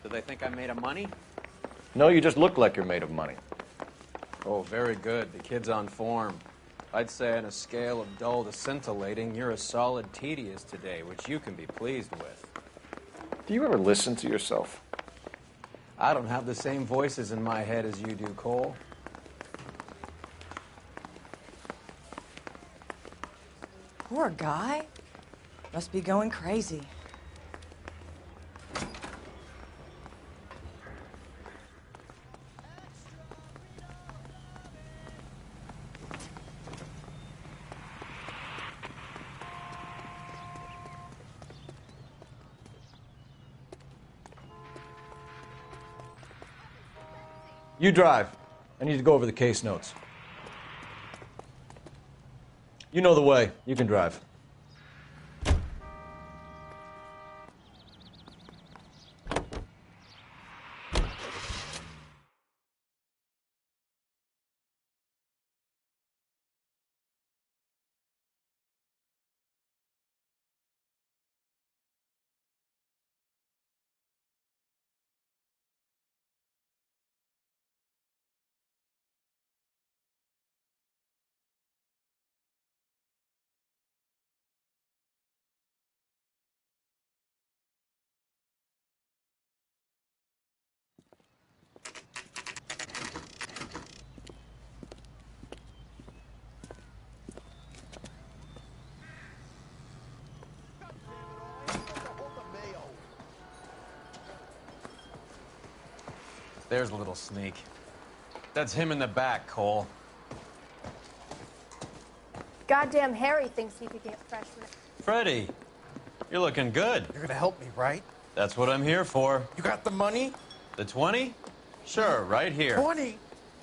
Do they think I'm made of money? No, you just look like you're made of money. Oh, very good. The kid's on form. I'd say on a scale of dull to scintillating, you're a solid tedious today, which you can be pleased with. Do you ever listen to yourself? I don't have the same voices in my head as you do, Cole. Poor guy. Must be going crazy. You drive. I need to go over the case notes. You know the way. You can drive. There's a little sneak. That's him in the back, Cole. Goddamn Harry thinks he could get freshmen. Freddie, you're looking good. You're gonna help me, right? That's what I'm here for. You got the money? The 20? Sure, right here. 20?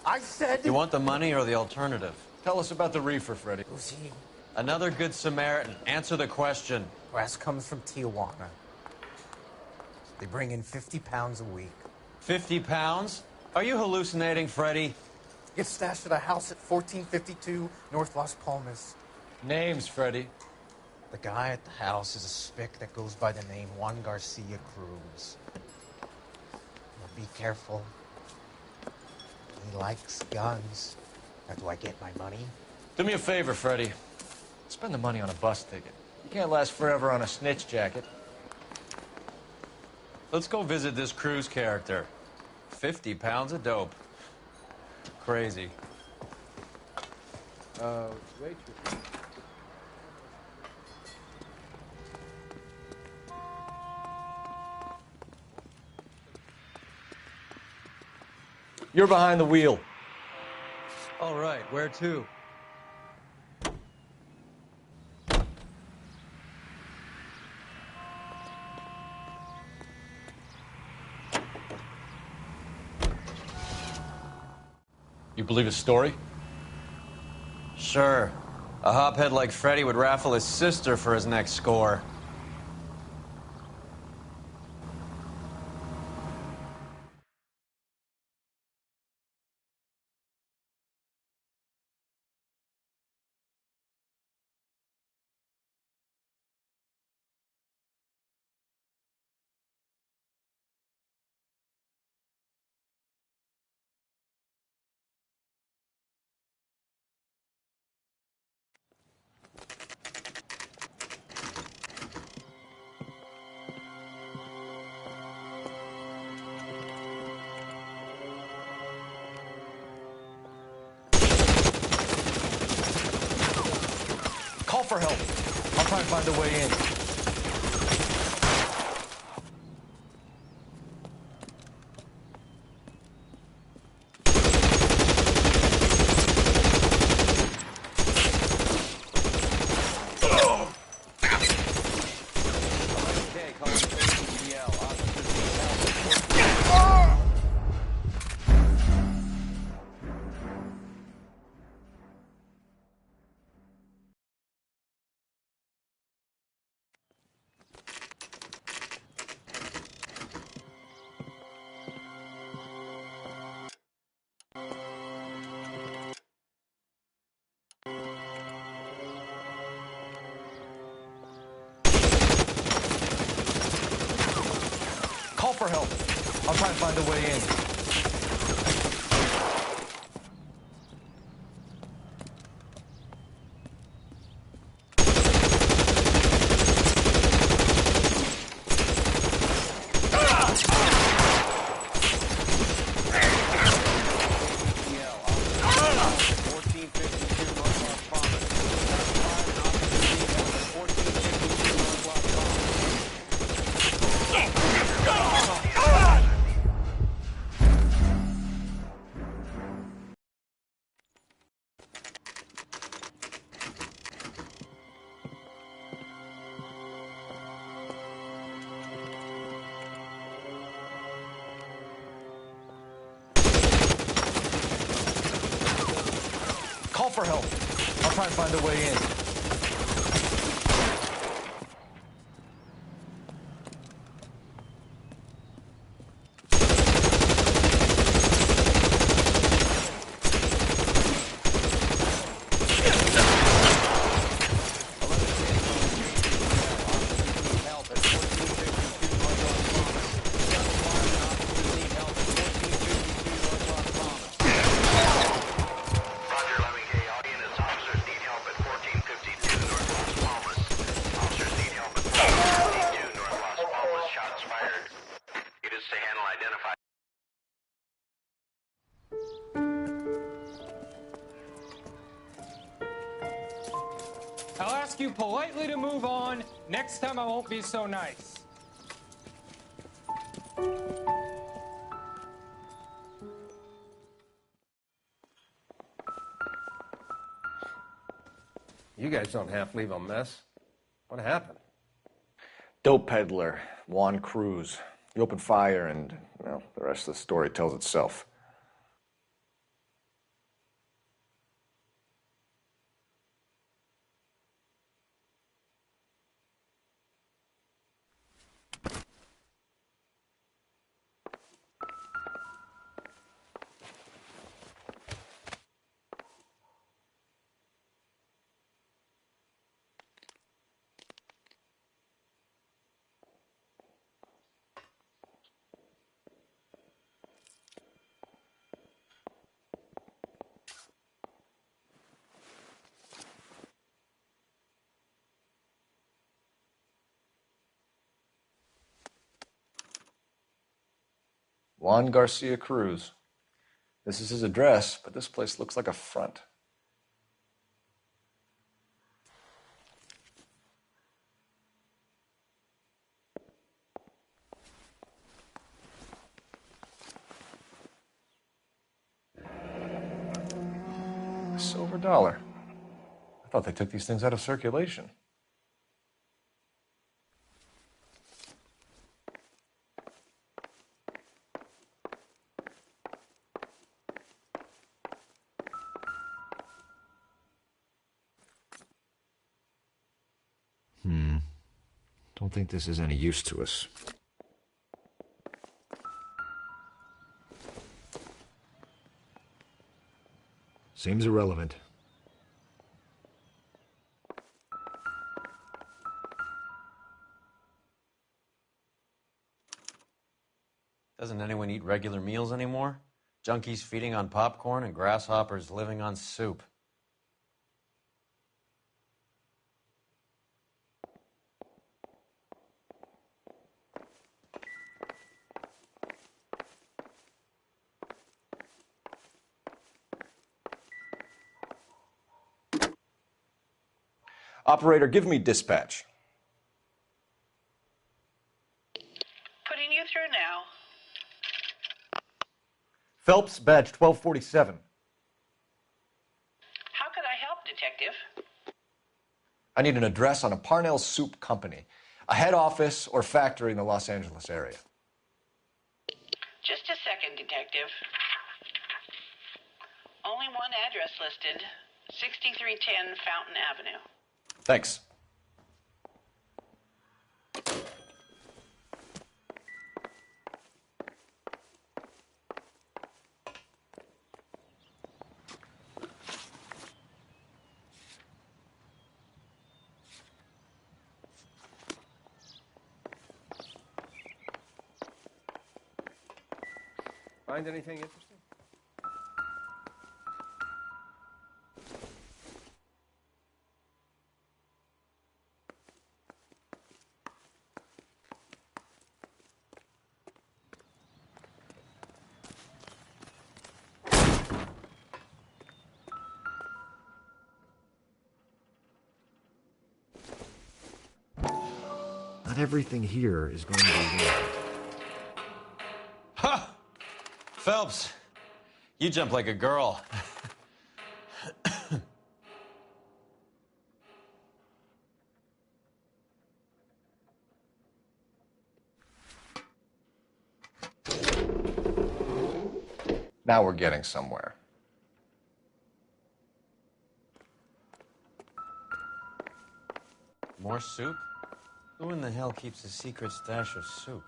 I said... You want the money or the alternative? Tell us about the reefer, Freddie. Who's he? Another good Samaritan. Answer the question. Wes comes from Tijuana. They bring in 50 pounds a week. 50 pounds? Are you hallucinating, Freddie? Gets stashed at a house at 1452 North Las Palmas. Names, Freddie. The guy at the house is a spick that goes by the name Juan Garcia Cruz. Now be careful. He likes guns. Now, do I get my money? Do me a favor, Freddie. Spend the money on a bus ticket. You can't last forever on a snitch jacket. Let's go visit this Cruz character. 50 pounds of dope. Crazy. Waitress. You're behind the wheel. All right, where to? You believe his story? Sure. A hophead like Freddie would raffle his sister for his next score. Call for help. I'll try and find a way in. Call for help. I'll try and find a way in. Call for help. I'll try and find a way in. I'll ask you politely to move on. Next time I won't be so nice. You guys don't half leave a mess. What happened? Dope peddler, Juan Cruz. He opened fire and, well, the rest of the story tells itself. Juan Garcia Cruz. This is his address, but this place looks like a front. A silver dollar. I thought they took these things out of circulation. Don't think this is any use to us. Seems irrelevant. Doesn't anyone eat regular meals anymore? Junkies feeding on popcorn and grasshoppers living on soup. Operator, give me dispatch. Putting you through now. Phelps, badge 1247. How could I help, Detective? I need an address on a Parnell Soup Company, a head office or factory in the Los Angeles area. Just a second, Detective. Only one address listed, 6310 Fountain Avenue. Thanks. Find anything interesting? Not everything here is going to be worth it. Ha! Phelps, you jump like a girl. Now we're getting somewhere. More soup? Who in the hell keeps a secret stash of soup?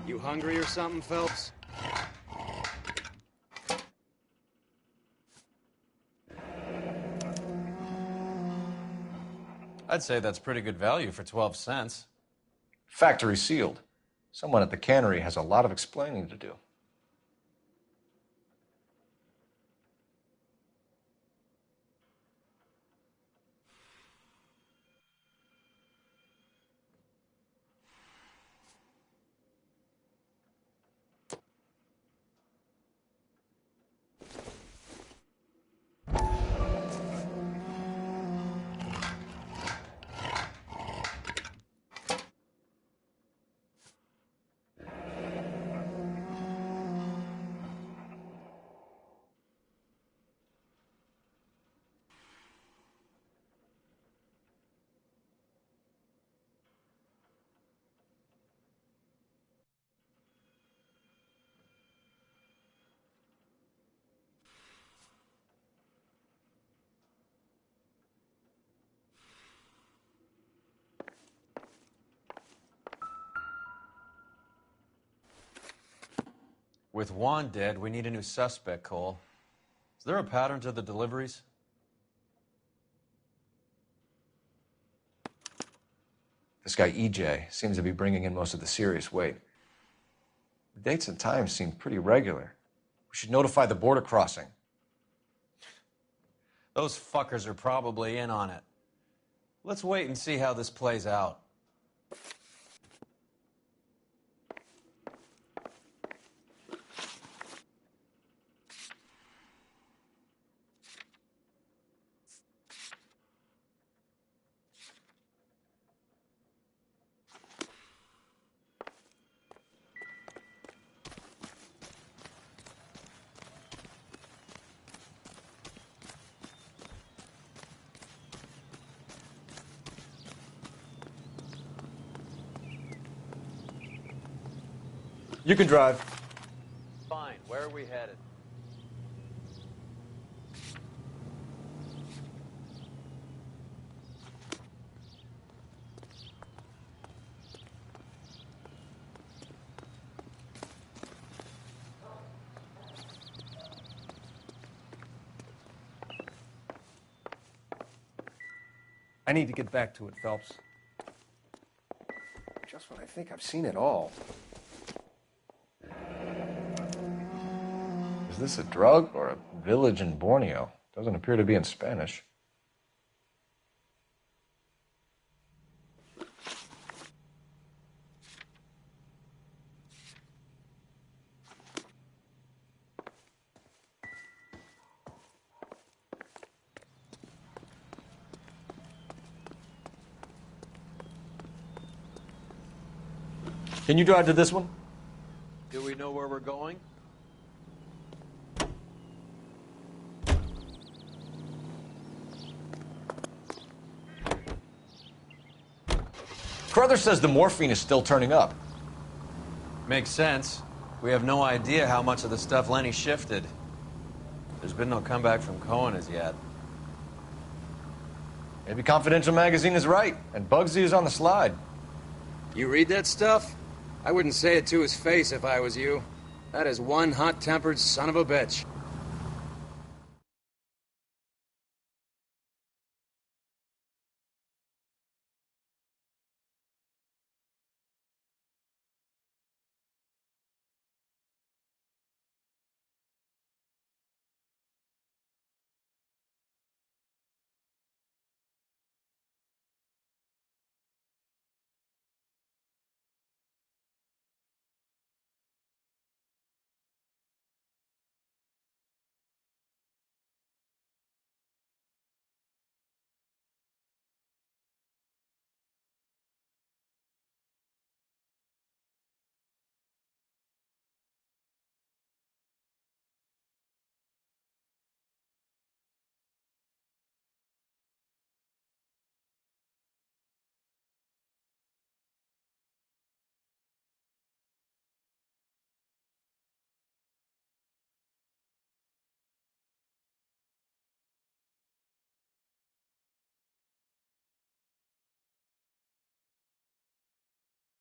You hungry or something, Phelps? I'd say that's pretty good value for 12 cents. Factory sealed. Someone at the cannery has a lot of explaining to do. With Juan dead, we need a new suspect, Cole. Is there a pattern to the deliveries? This guy, EJ, seems to be bringing in most of the serious weight. The dates and times seem pretty regular. We should notify the border crossing. Those fuckers are probably in on it. Let's wait and see how this plays out. You can drive. Fine. Where are we headed? I need to get back to it, Phelps. Just when I think I've seen it all. Is this a drug or a village in Borneo? Doesn't appear to be in Spanish. Can you drive to this one? Do we know where we're going? Carruthers says the morphine is still turning up. Makes sense. We have no idea how much of the stuff Lenny shifted. There's been no comeback from Cohen as yet. Maybe Confidential Magazine is right, and Bugsy is on the slide. You read that stuff? I wouldn't say it to his face if I was you. That is one hot-tempered son of a bitch.